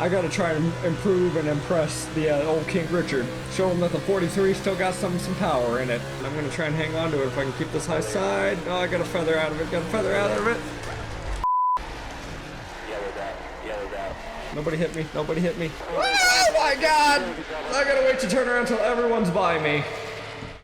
I gotta try and improve and impress the old King Richard. Show him that the 43 still got some power in it. And I'm gonna try and hang on to it if I can keep this high side. Oh, I got a feather out of it, got a feather out of it. Yellowed out. Nobody hit me, nobody hit me. Oh my god! I gotta wait to turn around until everyone's by me.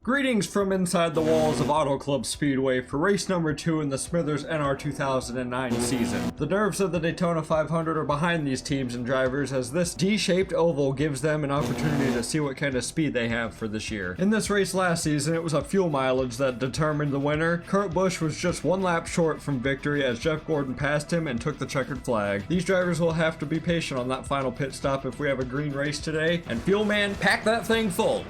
Greetings from inside the walls of Auto Club Speedway for race number 2 in the Smithers NR2009 season. The nerves of the Daytona 500 are behind these teams and drivers as this D-shaped oval gives them an opportunity to see what kind of speed they have for this year. In this race last season, it was a fuel mileage that determined the winner. Kurt Busch was just one lap short from victory as Jeff Gordon passed him and took the checkered flag. These drivers will have to be patient on that final pit stop if we have a green race today. And Fuel Man, pack that thing full!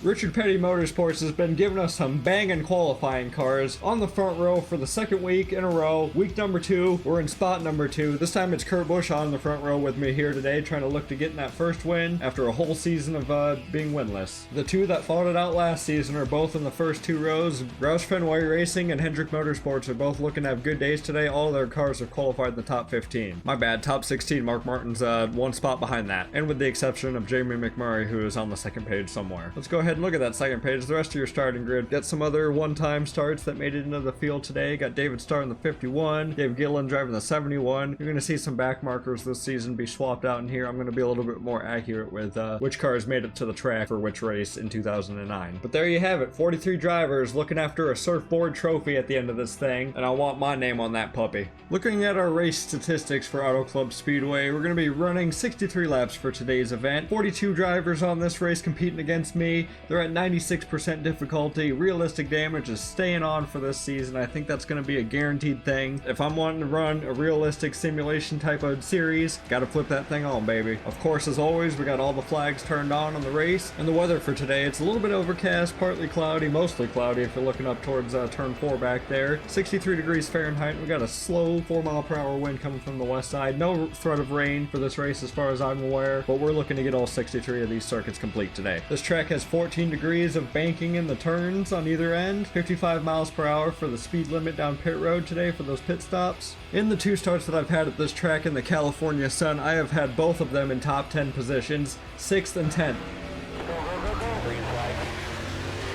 Richard Petty Motorsports has been giving us some banging qualifying cars on the front row for the second week in a row. Week number 2, we're in spot number 2. This time it's Kurt Busch on the front row with me here today, trying to look to get in that first win after a whole season of being winless. The two that fought it out last season are both in the first 2 rows. Roush Fenway Racing and Hendrick Motorsports are both looking to have good days today. All of their cars are qualified in the top 15. My bad, top 16. Mark Martin's one spot behind that. And with the exception of Jamie McMurray, who is on the second page somewhere. Let's go ahead and look at that second page. The rest of your starting grid. Got some other one-time starts that made it into the field today. Got David Starr in the 51, Dave Gillen driving the 71. You're going to see some back markers this season be swapped out in here. I'm going to be a little bit more accurate with which cars made it to the track for which race in 2009. But there you have it. 43 drivers looking after a surfboard trophy at the end of this thing, and I want my name on that puppy. Looking at our race statistics for Auto Club Speedway, we're going to be running 63 laps for today's event. 42 drivers on this race competing against me. They're at 96% difficulty. Realistic damage is staying on for this season. I think that's going to be a guaranteed thing. If I'm wanting to run a realistic simulation type of series, gotta flip that thing on, baby. Of course, as always, we got all the flags turned on the race. And the weather for today, it's a little bit overcast, partly cloudy, mostly cloudy if you're looking up towards turn 4 back there. 63 degrees Fahrenheit. We got a slow 4-mile-per-hour wind coming from the west side. No threat of rain for this race as far as I'm aware, but we're looking to get all 63 of these circuits complete today. This track has 14 degrees of banking in the turns on either end, 55 miles per hour for the speed limit down pit road today for those pit stops. In the 2 starts that I've had at this track in the California sun, I have had both of them in top 10 positions, 6th and 10th.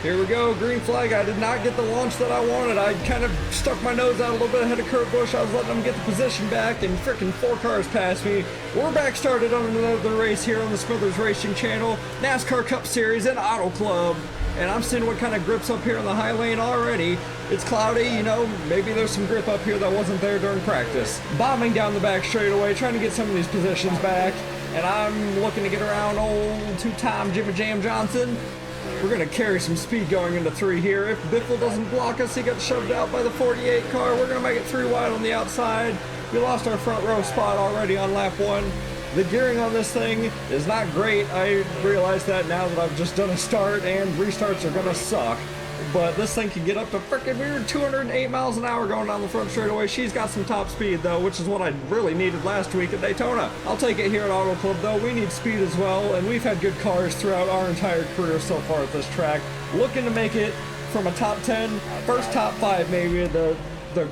Here we go, green flag. I did not get the launch that I wanted. I kind of stuck my nose out a little bit ahead of Kurt Busch. I was letting him get the position back, and frickin' 4 cars passed me. We're back started on another race here on the Smithers Racing Channel, NASCAR Cup Series and Auto Club. And I'm seeing what kind of grip's up here in the high lane already. It's cloudy, you know, maybe there's some grip up here that wasn't there during practice. Bombing down the back straightaway, trying to get some of these positions back. And I'm looking to get around old 2-time Jimmy Jam Johnson. We're going to carry some speed going into 3 here. If Biffle doesn't block us, he got shoved out by the 48 car. We're going to make it 3 wide on the outside. We lost our front row spot already on lap 1. The gearing on this thing is not great. I realize that now that I've just done a start, and restarts are going to suck. But this thing can get up to frickin' weird 208 miles an hour going down the front straightaway. She's got some top speed though, which is what I really needed last week at Daytona. I'll take it here at Auto Club though. We need speed as well, and we've had good cars throughout our entire career so far at this track. Looking to make it from a top 10, first top 5 maybe, the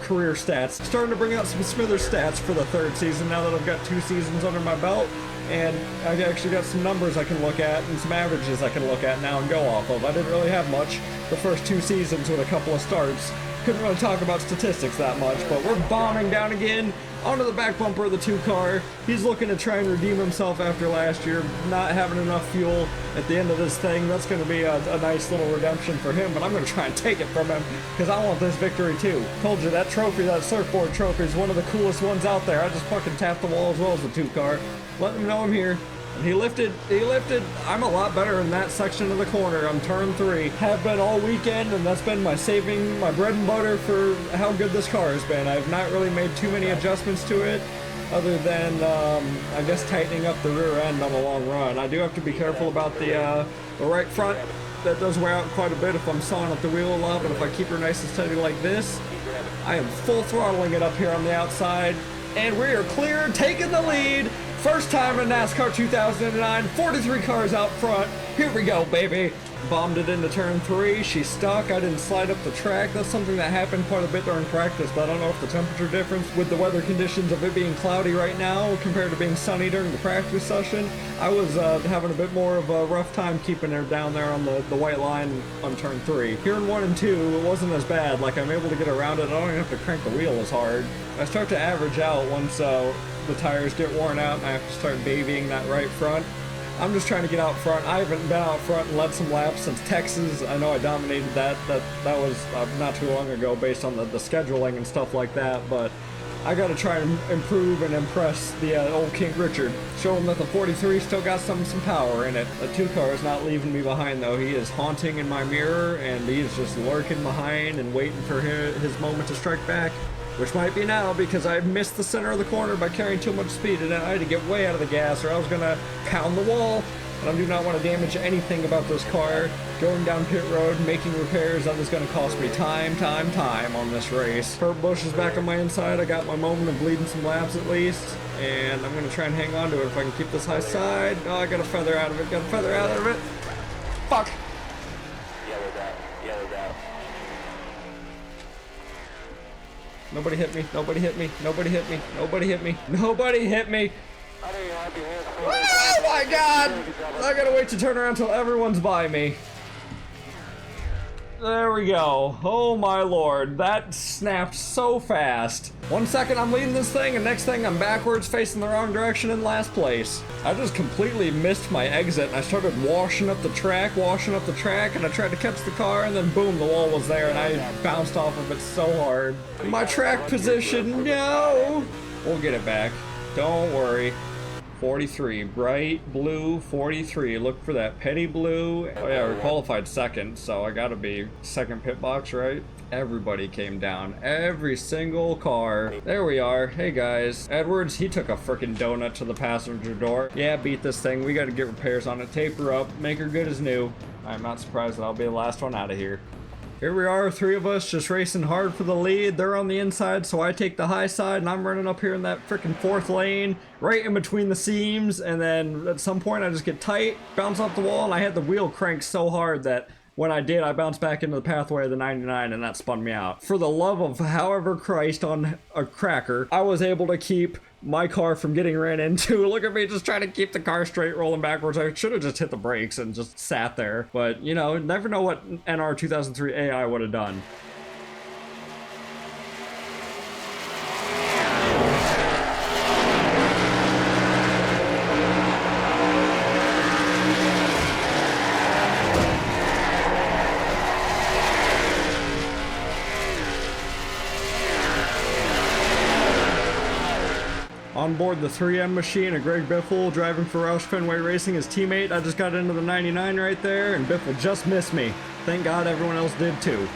career stats. Starting to bring out some Smithers stats for the 3rd season now that I've got 2 seasons under my belt. And I've actually got some numbers I can look at and some averages I can look at now and go off of. I didn't really have much the first 2 seasons with a couple of starts. Couldn't really talk about statistics that much, but we're bombing down again onto the back bumper of the 2 car. He's looking to try and redeem himself after last year, not having enough fuel at the end of this thing. That's going to be a nice little redemption for him, but I'm going to try and take it from him because I want this victory too. Told you that trophy, that surfboard trophy, is one of the coolest ones out there. I just fucking tapped the wall as well as the 2 car. Letting him know I'm here. And he lifted. I'm a lot better in that section of the corner on turn 3. Have been all weekend, and that's been my bread and butter for how good this car has been. I've not really made too many adjustments to it, other than, I guess, tightening up the rear end on the long run. I do have to be careful about the right front that does wear out quite a bit if I'm sawing up the wheel a lot, but if I keep her nice and steady like this, I am full throttling it up here on the outside, and we are clear, taking the lead. First time in NASCAR 2009, 43 cars out front. Here we go, baby. Bombed it into turn 3. She's stuck. I didn't slide up the track. That's something that happened quite a bit during practice, but I don't know if the temperature difference with the weather conditions of it being cloudy right now compared to being sunny during the practice session. I was having a bit more of a rough time keeping her down there on the white line on turn 3. Here in 1 and 2, it wasn't as bad. Like, I'm able to get around it. I don't even have to crank the wheel as hard. I start to average out once the tires get worn out and I have to start babying that right front. I'm just trying to get out front. I haven't been out front and led some laps since Texas. I know I dominated that. That was not too long ago based on the scheduling and stuff like that, but I got to try and improve and impress the old King Richard. Show him that the 43 still got some power in it. The 2 car is not leaving me behind though. He is haunting in my mirror and he's just lurking behind and waiting for his moment to strike back. Which might be now because I missed the center of the corner by carrying too much speed and I had to get way out of the gas or I was gonna pound the wall. And I do not want to damage anything about this car. Going down pit road, making repairs, that is gonna cost me time on this race. Kurt Busch is back on my inside. I got my moment of bleeding some laps at least. And I'm gonna try and hang on to it if I can keep this high side. Oh, I got a feather out of it, Fuck. Yellowed out. Nobody hit me. Oh my god! I gotta wait to turn around until everyone's by me. There we go. Oh my lord, that snapped so fast. 1 second I'm leading this thing, and next thing I'm backwards facing the wrong direction in last place. I just completely missed my exit, and I started washing up the track, and I tried to catch the car, and then boom, the wall was there, and I bounced off of it so hard. My track position, no! We'll get it back. Don't worry. 43, bright blue 43. Look for that petty blue. Oh yeah, we qualified second, so I gotta be second pit box, right? Everybody came down. Every single car. There we are. Hey guys. Edwards, he took a freaking donut to the passenger door. Yeah, beat this thing. We gotta get repairs on it. Tape her up. Make her good as new. I'm not surprised that I'll be the last one out of here. Here we are, 3 of us just racing hard for the lead. They're on the inside, so I take the high side, and I'm running up here in that freaking 4th lane, right in between the seams, and then at some point I just get tight, bounce off the wall, and I had the wheel cranked so hard that when I did, I bounced back into the pathway of the 99, and that spun me out. For the love of however Christ on a cracker, I was able to keep my car from getting ran into. Look at me just trying to keep the car straight, rolling backwards. I should have just hit the brakes and just sat there. But, you know, never know what NR2003 AI would have done. On board the 3M machine, a Greg Biffle driving for Roush Fenway Racing, his teammate. I just got into the 99 right there, and Biffle just missed me. Thank God everyone else did too.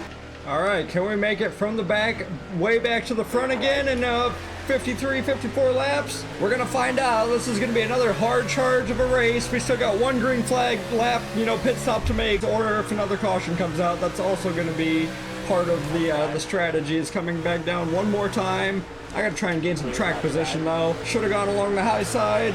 All right, can we make it from the back way back to the front again in 53, 54 laps? We're gonna find out. This is gonna be another hard charge of a race. We still got 1 green flag lap, you know, pit stop to make, or if another caution comes out, that's also gonna be part of the strategy, is coming back down one more time. I gotta try and gain some track position though. Should have gone along the high side.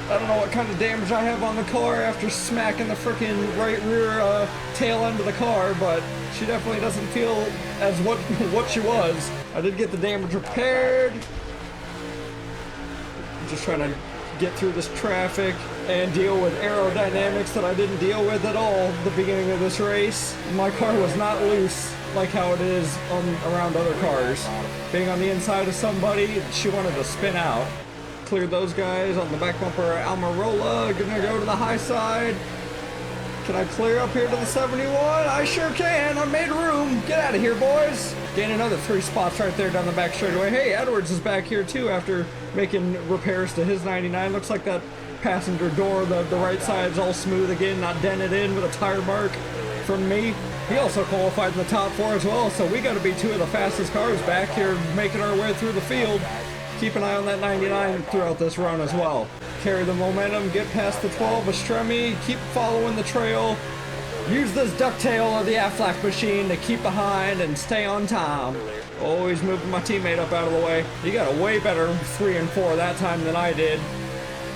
I don't know what kind of damage I have on the car after smacking the freaking right rear tail end of the car, but she definitely doesn't feel as what she was. I did get the damage repaired. Just trying to get through this traffic and deal with aerodynamics that I didn't deal with at all at the beginning of this race. My car was not loose like how it is around other cars. Being on the inside of somebody, she wanted to spin out. Cleared those guys on the back bumper. Almirola, gonna go to the high side. Can I clear up here to the 71? I sure can. I made room. Get out of here, boys. Gain another 3 spots right there down the back straightaway. Hey, Edwards is back here too after making repairs to his 99. Looks like that passenger door, the right side's all smooth again, not dented in with a tire mark from me. He also qualified in the top 4 as well, so we got to be 2 of the fastest cars back here making our way through the field. Keep an eye on that 99 throughout this run as well. Carry the momentum, get past the 12 Estremi, keep following the trail. Use this ducktail of the Aflac machine to keep behind and stay on time. Always moving my teammate up out of the way. He got a way better 3 and 4 that time than I did.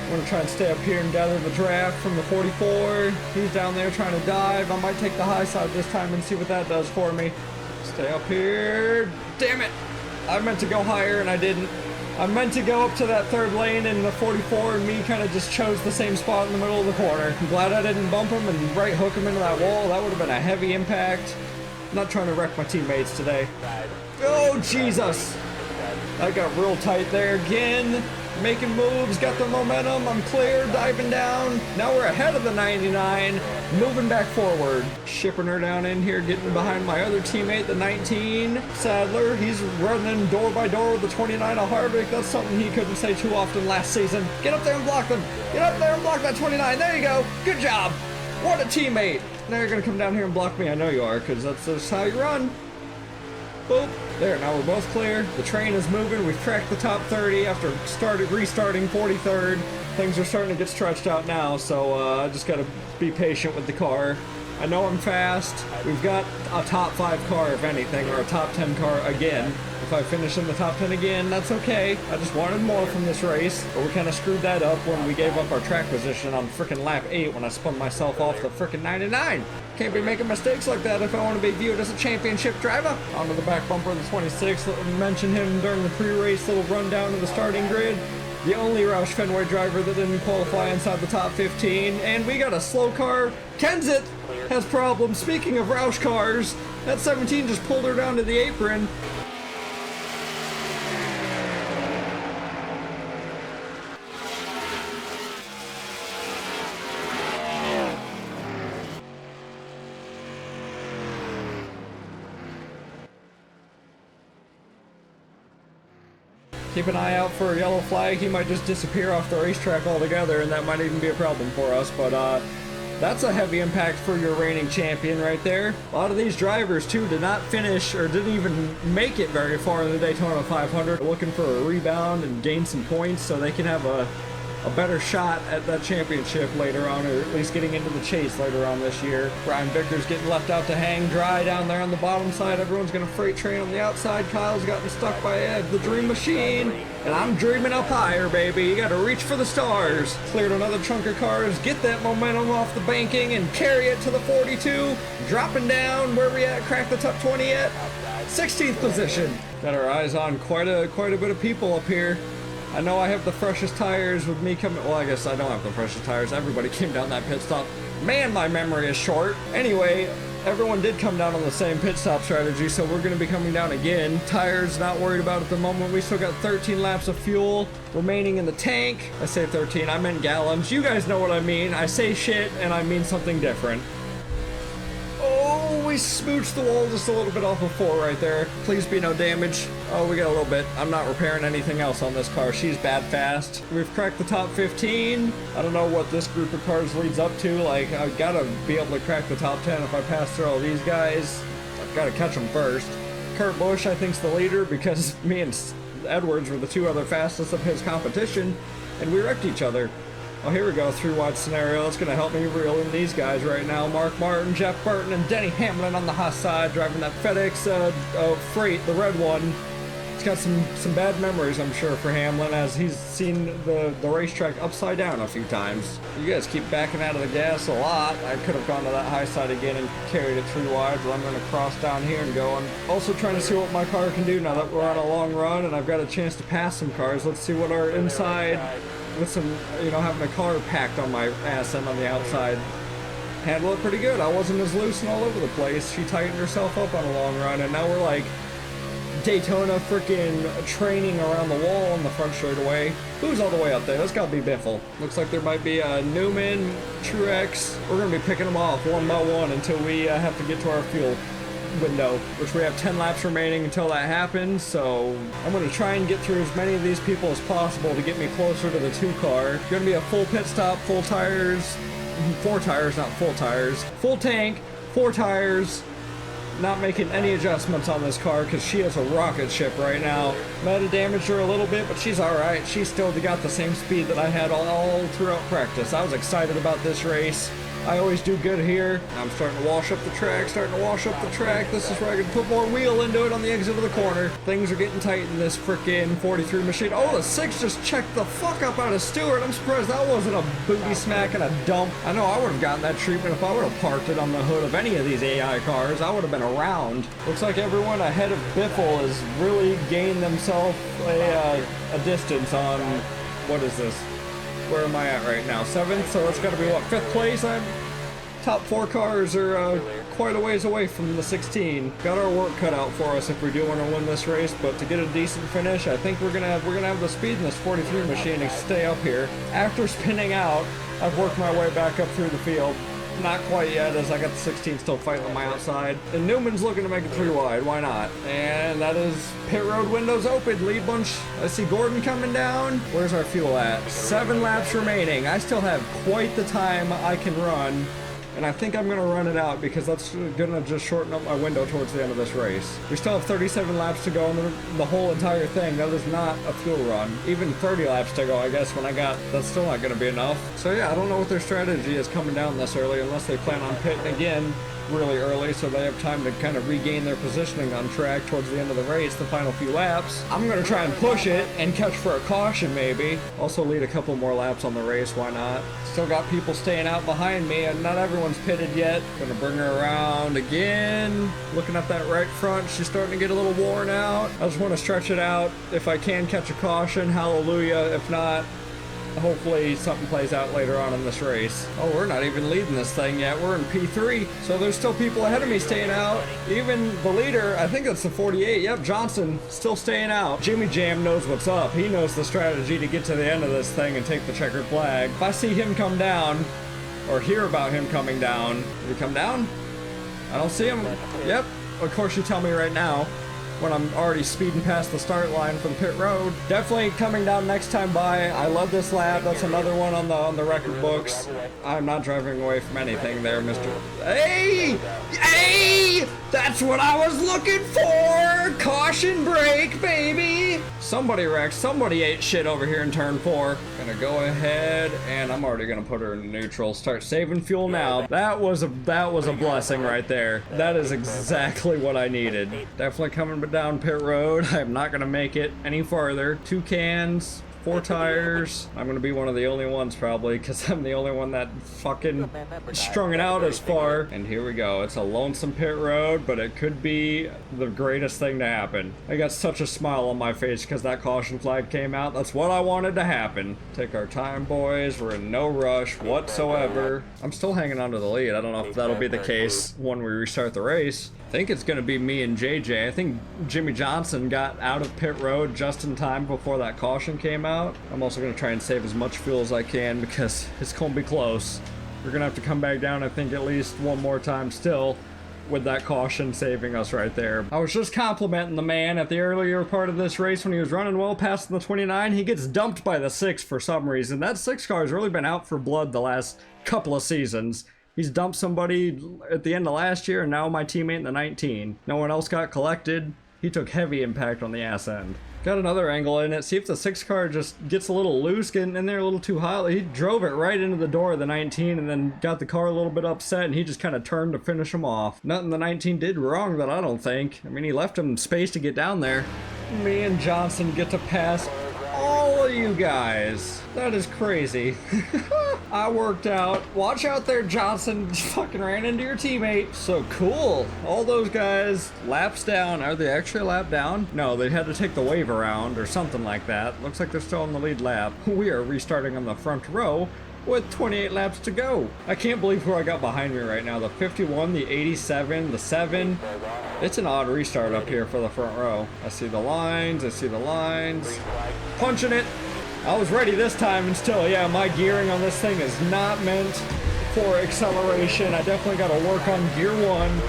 I'm gonna try and stay up here and gather the draft from the 44. He's down there trying to dive. I might take the high side this time and see what that does for me. Stay up here. Damn it! I meant to go higher and I didn't. I meant to go up to that 3rd lane in the 44 and me kind of just chose the same spot in the middle of the corner. I'm glad I didn't bump him and right hook him into that wall. That would have been a heavy impact. I'm not trying to wreck my teammates today. Oh, Jesus! I got real tight there again. Making moves, got the momentum, I'm clear, diving down. Now we're ahead of the 99, moving back forward. Shipping her down in here, getting behind my other teammate, the 19, Sadler. He's running door by door with the 29 of Harvick. That's something he couldn't say too often last season. Get up there and block them. Get up there and block that 29. There you go. Good job. What a teammate. Now you're going to come down here and block me. I know you are, because that's just how you run. Boop. There, now we're both clear. The train is moving. We've cracked the top 30 after restarting 43rd. Things are starting to get stretched out now, so I just got to be patient with the car. I know I'm fast. We've got a top 5 car, if anything, or a top 10 car again. If I finish in the top 10 again, that's okay. I just wanted more from this race, but we kind of screwed that up when we gave up our track position on frickin' lap 8 when I spun myself off the frickin' 99. Can't be making mistakes like that if I want to be viewed as a championship driver. Onto the back bumper of the 26. Mention him during the pre-race little rundown of the starting grid. The only Roush Fenway driver that didn't qualify inside the top 15. And we got a slow car. Kenseth has problems. Speaking of Roush cars, that 17 just pulled her down to the apron. Keep an eye out for a yellow flag. He might just disappear off the racetrack altogether, and that might even be a problem for us. But that's a heavy impact for your reigning champion right there. A lot of these drivers, too, did not finish or didn't even make it very far in the Daytona 500. Looking for a rebound and gain some points so they can have a better shot at that championship later on, or at least getting into the chase later on this year. Brian Victor's getting left out to hang dry down there on the bottom side. Everyone's gonna freight train on the outside. Kyle's gotten stuck by the Dream Machine, and I'm dreaming up higher, baby. You gotta reach for the stars. Cleared another chunk of cars, get that momentum off the banking and carry it to the 42. Dropping down, where we at? Crack the top 20 yet? 16th position. Got our eyes on quite a bit of people up here. I know I have the freshest tires with me coming. Well, I guess I don't have the freshest tires. Everybody came down that pit stop. Man, my memory is short. Anyway, everyone did come down on the same pit stop strategy, so we're going to be coming down again. Tires, not worried about at the moment. We still got 13 laps of fuel remaining in the tank. I say 13, I meant gallons. You guys know what I mean. I say shit, and I mean something different. Oh, we smooched the wall just a little bit off of 4 right there. Please be no damage. Oh, we got a little bit. I'm not repairing anything else on this car. She's bad fast. We've cracked the top 15. I don't know what this group of cars leads up to. Like, I've got to be able to crack the top 10 if I pass through all these guys. I've got to catch them first. Kurt Busch, I think, is the leader because me and Edwards were the 2 other fastest of his competition, and we wrecked each other. Oh, here we go, 3-wide scenario. It's going to help me reel in these guys right now. Mark Martin, Jeff Burton, and Denny Hamlin on the hot side, driving that FedEx freight, the red one. It's got some bad memories, I'm sure, for Hamlin, as he's seen the racetrack upside down a few times. You guys keep backing out of the gas a lot. I could have gone to that high side again and carried it 3 wide, but I'm going to cross down here and go. I'm also trying to see what my car can do now that we're on a long run and I've got a chance to pass some cars. Let's see what our inside, with some, having a car packed on my ass and on the outside, handle it pretty good. I wasn't as loose and all over the place. She tightened herself up on a long run, and now we're like Daytona freaking training around the wall on the front straightaway. Who's all the way up there? That's gotta be Biffle. Looks like there might be Newman, Truex. We're gonna be picking them off one by one until we have to get to our fuel window, which we have 10 laps remaining until that happens. So I'm going to try and get through as many of these people as possible to get me closer to the 2 car. Going to be a full pit stop, full tires, 4 tires, not full tires, full tank, 4 tires. Not making any adjustments on this car because she is a rocket ship right now. Might have damaged her a little bit, but she's all right. She's still got the same speed that I had all throughout practice. I was excited about this race. I always do good here. I'm starting to wash up the track, This is where I can put more wheel into it on the exit of the corner. Things are getting tight in this frickin' 43 machine. Oh, the 6 just checked the fuck up out of Stewart. I'm surprised that wasn't a booty smack and a dump. I know I would have gotten that treatment if I would have parked it on the hood of any of these AI cars. I would have been around. Looks like everyone ahead of Biffle has really gained themselves a distance on, what is this? Where am I at right now? 7th, so that's gotta be what, 5th place? Top 4 cars are quite a ways away from the 16. Got our work cut out for us if we do want to win this race, but to get a decent finish, I think we're gonna have the speed in this 43 machine to stay up here. After spinning out, I've worked my way back up through the field. Not quite yet, as I got the 16 still fighting on my outside. And Newman's looking to make it 3 wide, why not? And that is pit road windows open, lead bunch. I see Gordon coming down. Where's our fuel at? 7 laps remaining. I still have quite the time I can run. And I think I'm gonna run it out because that's gonna just shorten up my window towards the end of this race. We still have 37 laps to go in the whole entire thing. That is not a fuel run. Even 30 laps to go, I guess, that's still not gonna be enough. So yeah, I don't know what their strategy is coming down this early unless they plan on pitting again really early so they have time to kind of regain their positioning on track towards the end of the race, the final few laps. I'm gonna try and push it and catch for a caution maybe. Also lead a couple more laps on the race, why not? Still got people staying out behind me and not everyone's pitted yet. Gonna bring her around again. Looking at that right front, she's starting to get a little worn out. I just want to stretch it out. If I can catch a caution, hallelujah. If not, hopefully something plays out later on in this race. Oh, we're not even leading this thing yet. We're in P3. So there's still people ahead of me staying out. Even the leader, I think it's the 48. Yep, Johnson, still staying out. Jimmy Jam knows what's up. He knows the strategy to get to the end of this thing and take the checkered flag. If I see him come down, or hear about him coming down, did he come down? I don't see him. Yep, of course you tell me right now, when I'm already speeding past the start line for the pit road. Definitely coming down next time by. I love this lap. That's another one on the record books. I'm not driving away from anything there, Mr. Hey! Hey! That's what I was looking for! Caution brake, baby! Somebody wrecked. Somebody ate shit over here in turn 4. Gonna go ahead, and I'm already gonna put her in neutral. Start saving fuel now. That was a blessing right there. That is exactly what I needed. Definitely coming down pit road. I'm not gonna make it any farther. 2 cans, 4 tires. I'm gonna be one of the only ones probably because I'm the only one that fucking strung it out as far. And here we go. It's a lonesome pit road, but it could be the greatest thing to happen. I got such a smile on my face because that caution flag came out. That's what I wanted to happen. Take our time, boys. We're in no rush whatsoever. I'm still hanging on to the lead. I don't know if that'll be the case when we restart the race. I think it's going to be me and JJ. I think Jimmy Johnson got out of pit road just in time before that caution came out. I'm also going to try and save as much fuel as I can because it's going to be close. We're going to have to come back down, I think, at least one more time still with that caution saving us right there. I was just complimenting the man at the earlier part of this race when he was running well past the 29. He gets dumped by the 6 for some reason. That 6 car has really been out for blood the last couple of seasons. He's dumped somebody at the end of last year, and now my teammate in the 19. No one else got collected. He took heavy impact on the ass end. Got another angle in it. See if the 6 car just gets a little loose, getting in there a little too hot. He drove it right into the door of the 19 and then got the car a little bit upset, and he just kind of turned to finish him off. Nothing the 19 did wrong that I don't think. I mean, he left him space to get down there. Me and Johnson get to pass all of you guys. That is crazy. I worked out. Watch out there, Johnson. Fucking ran into your teammate. So cool. All those guys laps down. Are they actually a lap down? No, they had to take the wave around or something like that. Looks like they're still on the lead lap. We are restarting on the front row with 28 laps to go. I can't believe who I got behind me right now. The 51, the 87, the 7. It's an odd restart up here for the front row. I see the lines. I see the lines. Punching it. I was ready this time, and still, yeah, my gearing on this thing is not meant for acceleration. I definitely got to work on gear 1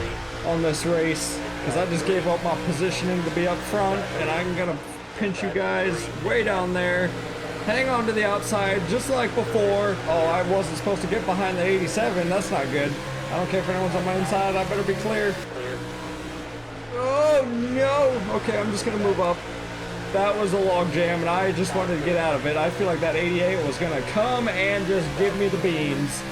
on this race, because I just gave up my positioning to be up front, and I'm going to pinch you guys way down there. Hang on to the outside, just like before. Oh, I wasn't supposed to get behind the 87. That's not good. I don't care if anyone's on my inside. I better be clear. Oh, no. Okay, I'm just going to move up. That was a log jam, and I just wanted to get out of it. I feel like that 88 was going to come and just give me the beans.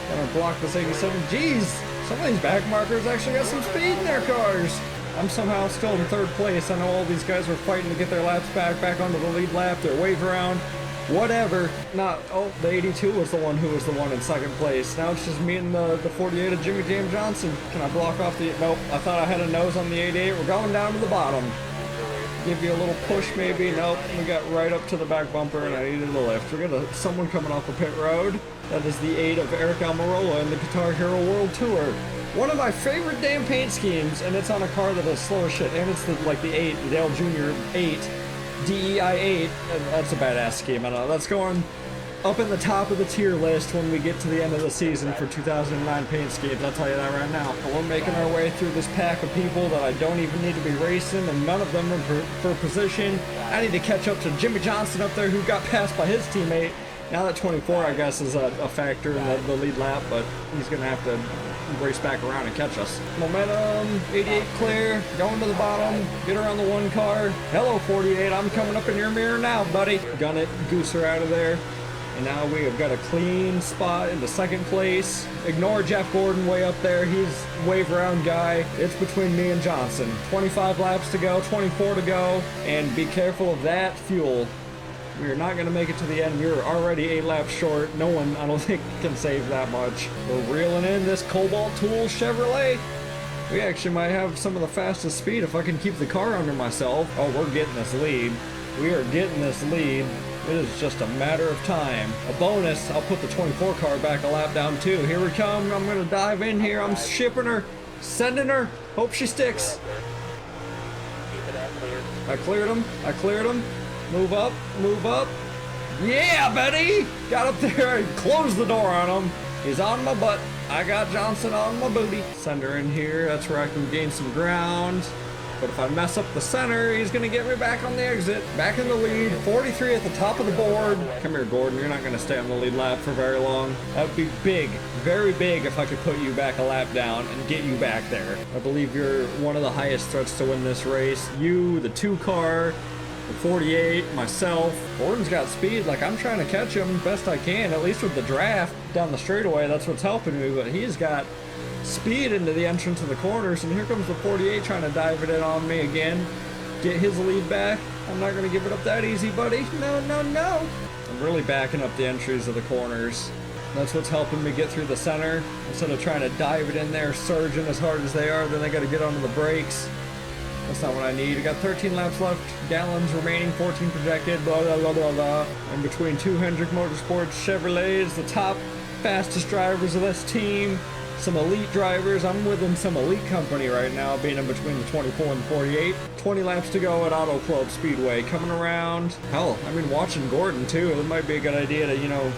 Gonna block this 87. Jeez, some of these back markers actually got some speed in their cars. I'm somehow still in third place. I know all these guys were fighting to get their laps back onto the lead lap, their wave around, whatever. Not, oh, the 82 was the one who was the one in second place. Now it's just me and the 48 of Jimmy Jam Johnson. Can I block off the, nope, I thought I had a nose on the 88. We're going down to the bottom. Give you a little push maybe, nope. We got right up to the back bumper and I needed a lift. We got someone coming off the pit road. That is the 8 of Eric Almirola in the Guitar Hero World Tour. One of my favorite damn paint schemes, and it's on a car that is slow as shit, and it's like the 8, the Dale Jr. 8, DEI 8, that's a badass scheme, I know. That's going up in the top of the tier list when we get to the end of the season for 2009 paint schemes, I'll tell you that right now. But we're making our way through this pack of people that I don't even need to be racing, and none of them are for position. I need to catch up to Jimmy Johnson up there who got passed by his teammate. Now that 24, I guess, is a factor in the lead lap, but he's going to have to race back around and catch us. Momentum, 88 clear, going to the bottom, get around the 1 car. Hello, 48, I'm coming up in your mirror now, buddy. Gun it, goose her out of there. And now we have got a clean spot into second place. Ignore Jeff Gordon way up there. He's wave around guy. It's between me and Johnson. 25 laps to go, 24 to go. And be careful of that fuel. We are not going to make it to the end. You're already 8 laps short. No one, I don't think, can save that much. We're reeling in this Cobalt Tool Chevrolet. We actually might have some of the fastest speed if I can keep the car under myself. Oh, we're getting this lead. We are getting this lead. It is just a matter of time. A bonus, I'll put the 24 car back a lap down too. Here we come. I'm going to dive in here. I'm shipping her, sending her. Hope she sticks. I cleared him. I cleared him. Move up, move up. Yeah, buddy! Got up there and closed the door on him. He's on my butt. I got Johnson on my booty. Send her in here. That's where I can gain some ground. But if I mess up the center, he's going to get me back on the exit. Back in the lead. 43 at the top of the board. Come here, Gordon. You're not going to stay on the lead lap for very long. That would be big, very big if I could put you back a lap down and get you back there. I believe you're one of the highest threats to win this race. You, the 2 car, the 48, myself. Gordon's got speed. Like, I'm trying to catch him best I can, at least with the draft down the straightaway. That's what's helping me, but he's got speed into the entrance of the corners, and here comes the 48 trying to dive it in on me again. Get his lead back. I'm not going to give it up that easy, buddy. No, no, no. I'm really backing up the entries of the corners. That's what's helping me get through the center. Instead of trying to dive it in there, surging as hard as they are, then they got to get onto the brakes. That's not what I need. I got 13 laps left, gallons remaining, 14 projected, blah, blah, blah, blah, blah. In between 2 Hendrick Motorsports Chevrolets, the top fastest drivers of this team. Some elite drivers. I'm within some elite company right now, being in between the 24 and the 48. 20 laps to go at Auto Club Speedway. Coming around. Hell, I've been watching Gordon too. It might be a good idea to, you know,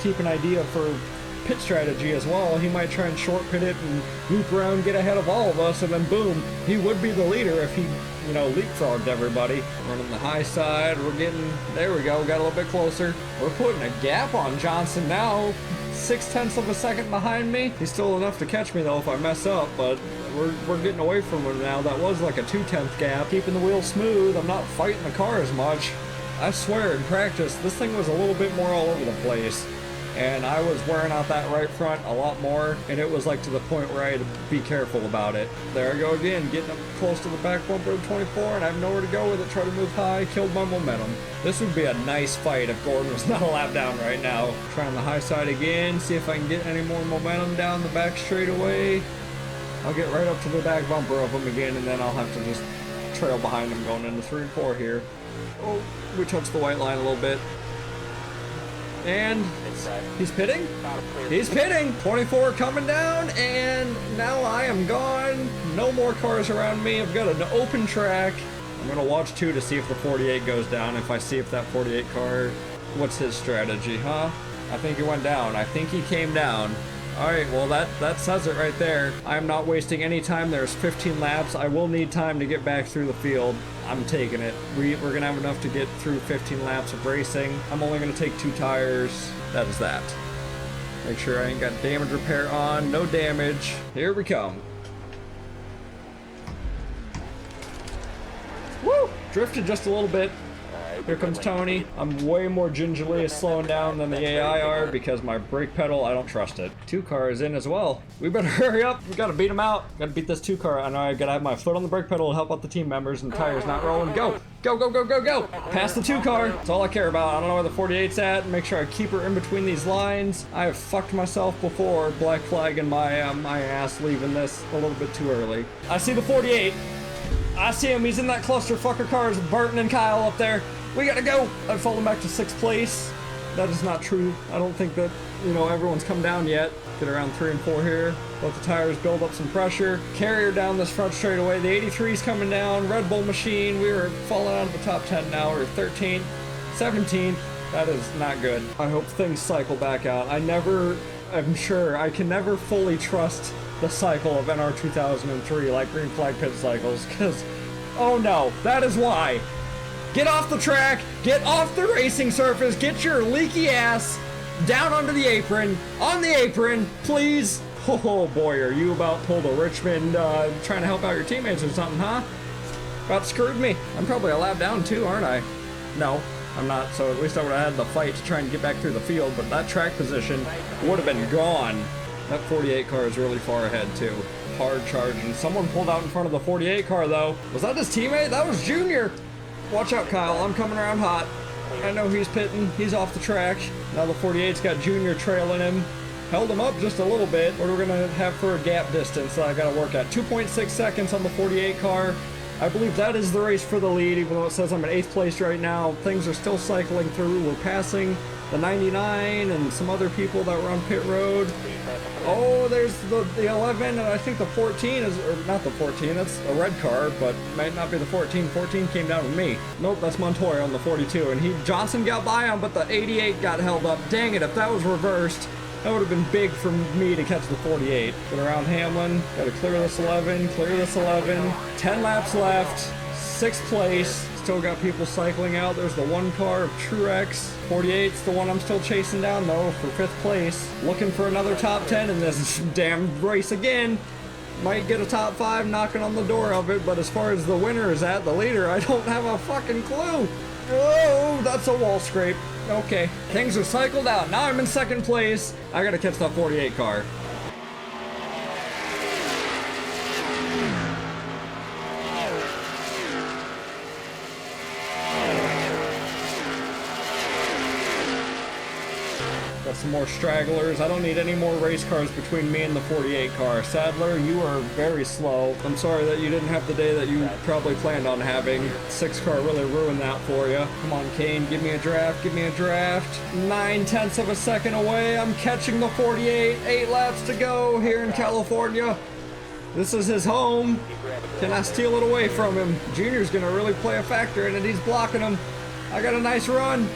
keep an idea for pit strategy as well. He might try and short pit it and loop around, get ahead of all of us, and then boom, he would be the leader if he, you know, leapfrogged everybody. Running the high side. We're getting, there we go, got a little bit closer. We're putting a gap on Johnson now. 0.6 of a second behind me. He's still enough to catch me though if I mess up, but we're getting away from him now. That was like a 0.2 gap. Keeping the wheel smooth. I'm not fighting the car as much. I swear in practice, this thing was a little bit more all over the place. And I was wearing out that right front a lot more, and it was like to the point where I had to be careful about it. There I go again, getting up close to the back bumper of 24, and I have nowhere to go with it. Try to move high, killed my momentum. This would be a nice fight if Gordon was not a lap down right now. Trying the high side again, see if I can get any more momentum down the back straightaway. I'll get right up to the back bumper of him again, and then I'll have to just trail behind him going into 3 and 4 here. Oh, we touched the white line a little bit. And he's pitting? He's pitting! 24 coming down, and now I am gone. No more cars around me. I've got an open track. I'm going to watch too to see if the 48 goes down. If I see if that 48 car, what's his strategy, huh? I think he went down. I think he came down. Alright, well that says it right there. I'm not wasting any time. There's 15 laps. I will need time to get back through the field. I'm taking it. We're going to have enough to get through 15 laps of racing. I'm only going to take 2 tires. That is that. Make sure I ain't got damage repair on. No damage. Here we come. Woo! Drifted just a little bit. Here comes Tony. I'm way more gingerly slowing down than the AI are because my brake pedal, I don't trust it. 2 cars in as well. We better hurry up. We gotta beat them out. Gotta beat this 2 car. I know I gotta have my foot on the brake pedal to help out the team members and the tires not rolling. Go! Go, go, go, go, go! Past the 2 car. That's all I care about. I don't know where the 48's at. Make sure I keep her in between these lines. I have fucked myself before black flagging my ass leaving this a little bit too early. I see the 48. I see him. He's in that clusterfucker cars. Burton and Kyle up there. We gotta go. I've fallen back to 6th place. That is not true. I don't think that, you know, everyone's come down yet. Get around 3 and 4 here. Let the tires build up some pressure. Carrier down this front straightaway. The 83's coming down. Red Bull machine. We are falling out of the top 10 now. We're 13th, 17th. That is not good. I hope things cycle back out. I'm sure I can never fully trust the cycle of NR2003 like green flag pit cycles, because, oh no, that is why. Get off the track, get off the racing surface, get your leaky ass down onto the apron, on the apron, please. Oh boy, are you about pulled a Richmond trying to help out your teammates or something, huh? About screwed me. I'm probably a lap down too, aren't I? No, I'm not, so at least I would have had the fight to try and get back through the field, but that track position would have been gone. That 48 car is really far ahead too. Hard charging. Someone pulled out in front of the 48 car though. Was that his teammate? That was Junior. Watch out, Kyle. I'm coming around hot. I know he's pitting. He's off the track. Now the 48's got Junior trailing him. Held him up just a little bit. What are we gonna have for a gap distance that I gotta work at? 2.6 seconds on the 48 car. I believe that is the race for the lead, even though it says I'm in 8th place right now. Things are still cycling through. We're passing the 99 and some other people that were on pit road. Oh, there's the 11, and I think the 14 is, or not the 14, that's a red car, but might not be the 14. 14 came down with me. Nope, that's Montoya on the 42, and Johnson got by him, but the 88 got held up. Dang it, if that was reversed, that would have been big for me to catch the 48. Get around Hamlin, gotta clear this 11, 10 laps left, 6th place. Still got people cycling out. There's the 1 car of Truex. 48's the one I'm still chasing down though for 5th place. Looking for another top 10 in this damn race again. Might get a top 5 knocking on the door of it, but as far as the winner is at, the leader, I don't have a fucking clue. Oh, that's a wall scrape. Okay, things are cycled out. Now I'm in 2nd place. I gotta catch that 48 car. Got some more stragglers. I don't need any more race cars between me and the 48 car. Sadler, you are very slow. I'm sorry that you didn't have the day that you probably planned on having. 6 car really ruined that for you. Come on, Kane, give me a draft, give me a draft. 9/10 of a second away. I'm catching the 48. 8 laps to go here in California. This is his home. Can I steal it away from him? Junior's gonna really play a factor in it. He's blocking him. I got a nice run.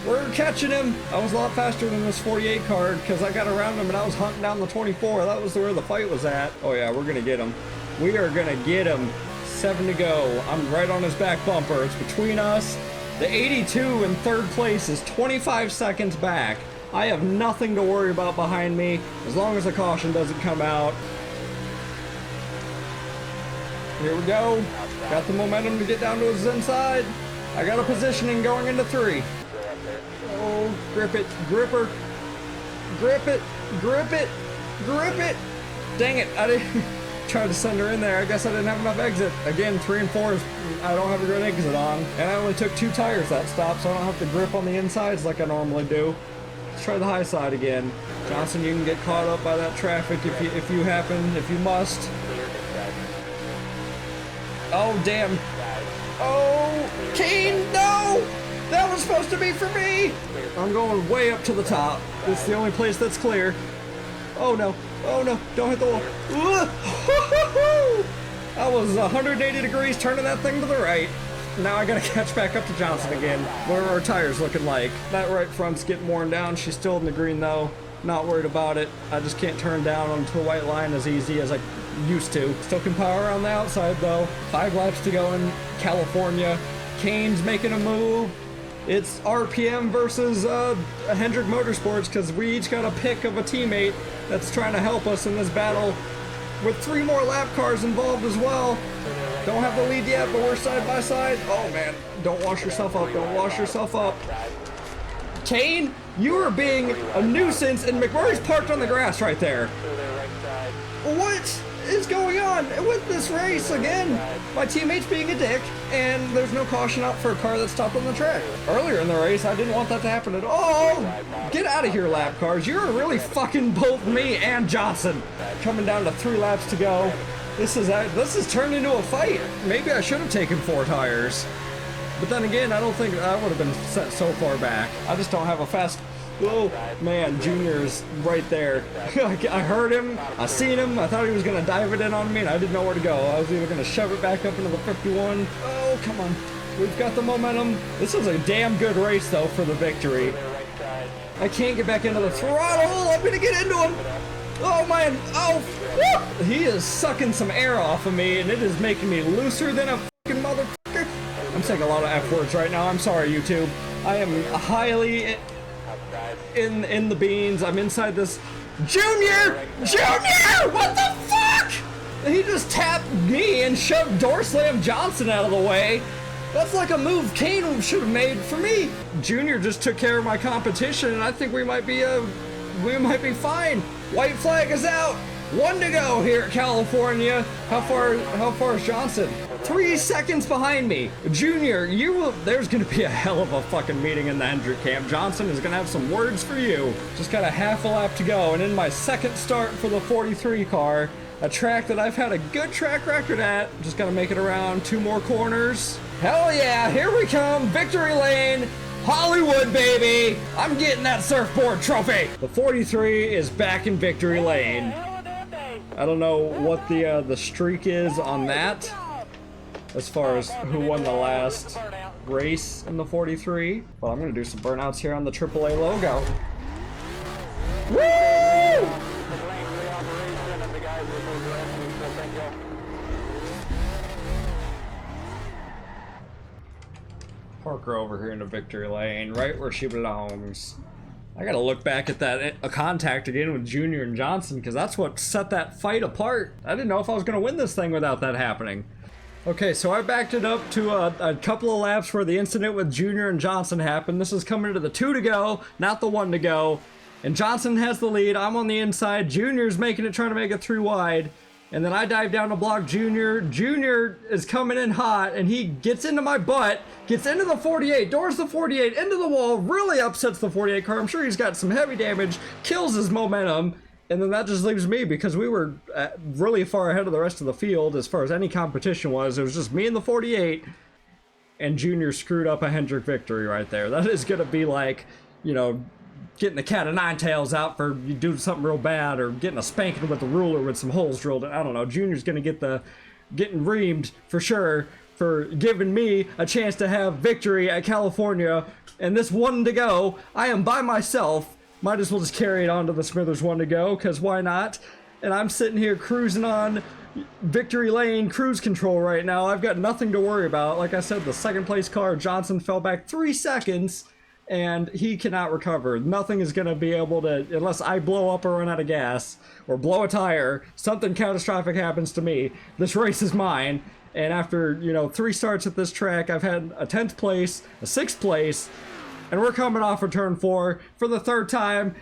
We're catching him. I was a lot faster than this 48 car because I got around him and I was hunting down the 24. That was where the fight was at. Oh yeah, we're gonna get him. We are gonna get him. 7 to go. I'm right on his back bumper. It's between us. The 82 in 3rd place is 25 seconds back. I have nothing to worry about behind me as long as the caution doesn't come out. Here we go. Got the momentum to get down to his inside. I got a positioning going into 3. Oh, grip it, gripper, grip it, grip it, grip it. Dang it, I didn't try to send her in there. I guess I didn't have enough exit. Again, 3 and 4 is, I don't have a good exit on. And I only took 2 tires that stop, so I don't have to grip on the insides like I normally do. Let's try the high side again. Johnson, you can get caught up by that traffic if you must. Oh, damn. Oh, Kane, no! That was supposed to be for me! I'm going way up to the top. It's the only place that's clear. Oh no, don't hit the wall. That was 180 degrees turning that thing to the right. Now I gotta catch back up to Johnson again. What are our tires looking like? That right front's getting worn down. She's still in the green though. Not worried about it. I just can't turn down onto the white line as easy as I used to. Still can power on the outside though. 5 laps to go in California. Kane's making a move. It's RPM versus Hendrick Motorsports because we each got a pick of a teammate that's trying to help us in this battle with 3 more lap cars involved as well. Don't have the lead yet, but we're side by side. Oh man, don't wash yourself up, don't wash yourself up. Kane, you are being a nuisance, and McMurray's parked on the grass right there. What is going on with this race again? My teammate's being a dick, and there's no caution out for a car that stopped on the track. Earlier in the race, I didn't want that to happen at all. Get out of here, lap cars. You're really fucking both me and Johnson. Coming down to 3 laps to go. This is turned into a fight. Maybe I should have taken 4 tires. But then again, I don't think I would have been set so far back. I just don't have a fast... Oh, man, Junior's right there. I heard him, I seen him, I thought he was going to dive it in on me, and I didn't know where to go. I was either going to shove it back up into the 51. Oh, come on. We've got the momentum. This was a damn good race, though, for the victory. I can't get back into the throttle. I'm going to get into him. Oh, man. Oh, whoop. He is sucking some air off of me, and it is making me looser than a fucking motherfucker. I'm saying a lot of F words right now. I'm sorry, YouTube. I am highly... in the beans. I'm inside this. Junior! What the fuck? He just tapped me and shoved door slam Johnson out of the way. That's like a move Kane should have made for me. Junior just took care of my competition, and I think we might be fine. White flag is out. 1 to go here at California. How far is Johnson? 3 seconds behind me. Junior, there's gonna be a hell of a fucking meeting in the Hendrick camp. Johnson is gonna have some words for you. Just got a half a lap to go, and in my second start for the 43 car, a track that I've had a good track record at. Just gotta make it around 2 more corners. Hell yeah, here we come, victory lane. Hollywood, baby! I'm getting that surfboard trophy! The 43 is back in victory lane. I don't know what the streak is on that, as far as who won the last race in the 43. Well, I'm gonna do some burnouts here on the AAA logo. Woo! Park her over here in the victory lane, right where she belongs. I gotta look back at that contact again with Junior and Johnson, because that's what set that fight apart. I didn't know if I was gonna win this thing without that happening. Okay, so I backed it up to a couple of laps where the incident with Junior and Johnson happened. This is coming to the 2 to go, not the 1 to go. And Johnson has the lead. I'm on the inside. Junior's making it, trying to make it 3 wide. And then I dive down to block Junior. Junior is coming in hot, and he gets into my butt, gets into the 48, doors the 48, into the wall, really upsets the 48 car. I'm sure he's got some heavy damage, kills his momentum, and then that just leaves me, because we were really far ahead of the rest of the field as far as any competition was. It was just me and the 48, and Junior screwed up a Hendrick victory right there. That is going to be like, you know, getting the cat of 9 tails out for you doing something real bad, or getting a spanking with a ruler with some holes drilled in. I don't know. Junior's gonna get getting reamed for sure for giving me a chance to have victory at California. And this 1 to go, I am by myself. Might as well just carry it on to the Smithers 1 to go, because why not? And I'm sitting here cruising on victory lane cruise control right now. I've got nothing to worry about. Like I said, the second place car, Johnson, fell back 3 seconds. And he cannot recover. Nothing is going to be able to, unless I blow up or run out of gas, or blow a tire, something catastrophic happens to me. This race is mine. And after, 3 starts at this track, I've had a 10th place, a 6th place, and we're coming off of turn 4 for the 3rd time.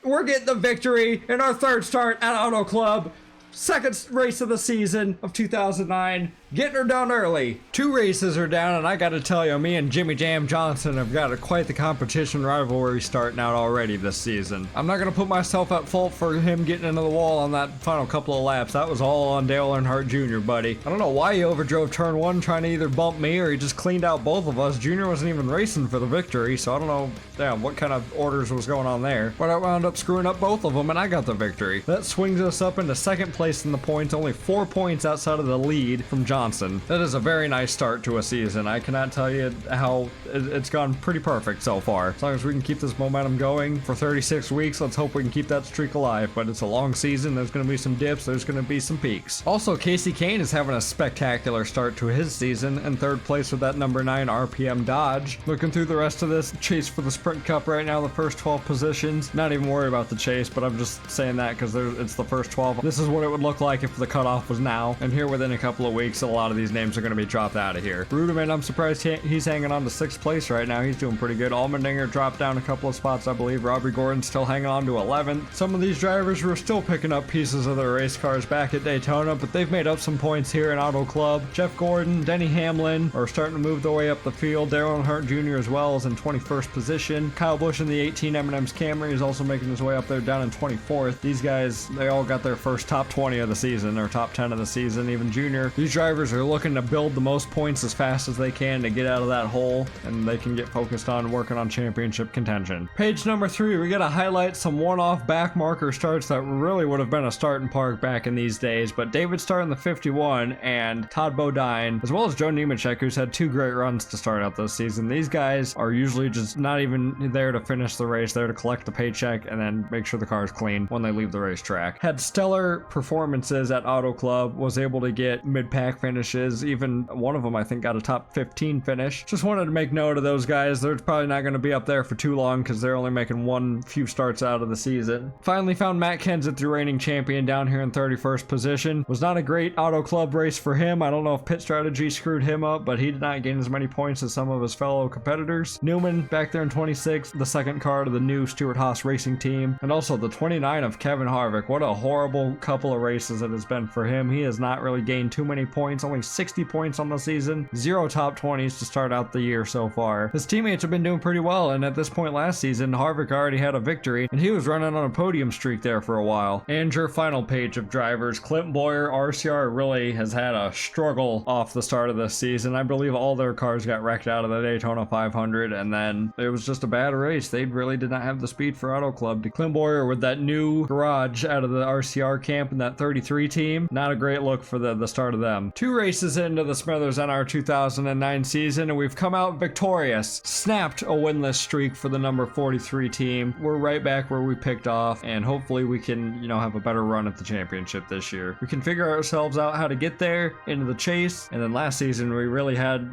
We're getting the victory in our 3rd start at Auto Club. 2nd race of the season of 2009, getting her done early. 2 races are down, and I gotta tell you, me and Jimmy Jam Johnson have got quite the competition rivalry starting out already this season. I'm not gonna put myself at fault for him getting into the wall on that final couple of laps. That was all on Dale Earnhardt Jr., buddy. I don't know why he overdrove turn 1 trying to either bump me or he just cleaned out both of us. Junior wasn't even racing for the victory, so I don't know what kind of orders was going on there. But I wound up screwing up both of them, and I got the victory. That swings us up into 2nd place in the points, only 4 points outside of the lead from Johnson. That is a very nice start to a season. I cannot tell you how it's gone pretty perfect so far. As long as we can keep this momentum going for 36 weeks, let's hope we can keep that streak alive. But it's a long season. There's going to be some dips. There's going to be some peaks. Also, Casey Kane is having a spectacular start to his season in 3rd place with that number 9 RPM Dodge. Looking through the rest of this chase for the Sprint Cup right now, the first 12 positions. Not even worried about the chase, but I'm just saying that because it's the first 12. This is what it would look like if the cutoff was now. And here within a couple of weeks, a lot of these names are going to be dropped out of here. Rudeman, I'm surprised he's hanging on to 6th place right now. He's doing pretty good. Allmendinger dropped down a couple of spots, I believe. Robbie Gordon's still hanging on to 11th. Some of these drivers were still picking up pieces of their race cars back at Daytona, but they've made up some points here in Auto Club. Jeff Gordon, Denny Hamlin are starting to move their way up the field. Darren Hart Jr. as well is in 21st position. Kyle Busch in the 18 M&M's Camry is also making his way up there down in 24th. These guys, they all got their first top 20 of the season, or top 10 of the season, even Junior. These drivers are looking to build the most points as fast as they can to get out of that hole, and they can get focused on working on championship contention. Page number 3, we gotta highlight some one-off back marker starts that really would have been a start in park back in these days, but David Starr in the 51 and Todd Bodine, as well as Joe Nemechek, who's had 2 great runs to start out this season. These guys are usually just not even there to finish the race, there to collect the paycheck and then make sure the car is clean when they leave the racetrack. Had stellar performances at Auto Club, was able to get mid-pack finishes, even one of them I think got a top 15 finish. Just wanted to make note of those guys. They're probably not going to be up there for too long because they're only making few starts out of the season. Finally found Matt Kenseth, the reigning champion, down here in 31st position. Was not a great Auto Club race for him. I don't know if pit strategy screwed him up, but he did not gain as many points as some of his fellow competitors. Newman back there in 26th, the second car to the new Stewart-Haas racing team, and also the 29 of Kevin Harvick. What a horrible couple of races it has been for him. He has not really gained too many points, only 60 points on the season, 0 top 20s to start out the year so far. His teammates have been doing pretty well, and at this point last season, Harvick already had a victory, and he was running on a podium streak there for a while. And your final page of drivers, Clint Boyer, RCR really has had a struggle off the start of this season. I believe all their cars got wrecked out of the Daytona 500, and then it was just a bad race. They really did not have the speed for Auto Club. Clint Boyer with that new garage out of the RCR camp and that 33 team, not a great look for the start of them. 2 races into the Smithers NR 2009 season, and we've come out victorious. Snapped a winless streak for the number 43 team. We're right back where we picked off, and hopefully we can, have a better run at the championship this year. We can figure ourselves out how to get there into the chase, and then last season we really had,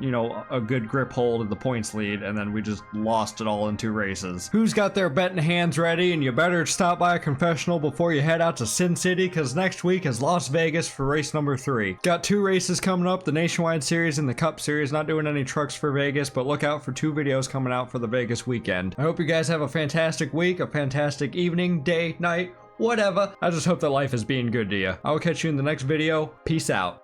a good grip hold of the points lead, and then we just lost it all in 2 races. Who's got their betting hands ready? And you better stop by a confessional before you head out to Sin City, because next week is Las Vegas for race number 3. Got 2 races coming up, the Nationwide Series and the Cup Series. Not doing any trucks for Vegas, but look out for 2 videos coming out for the Vegas weekend. I hope you guys have a fantastic week, a fantastic evening, day, night, whatever. I just hope that life is being good to you. I will catch you in the next video. Peace out.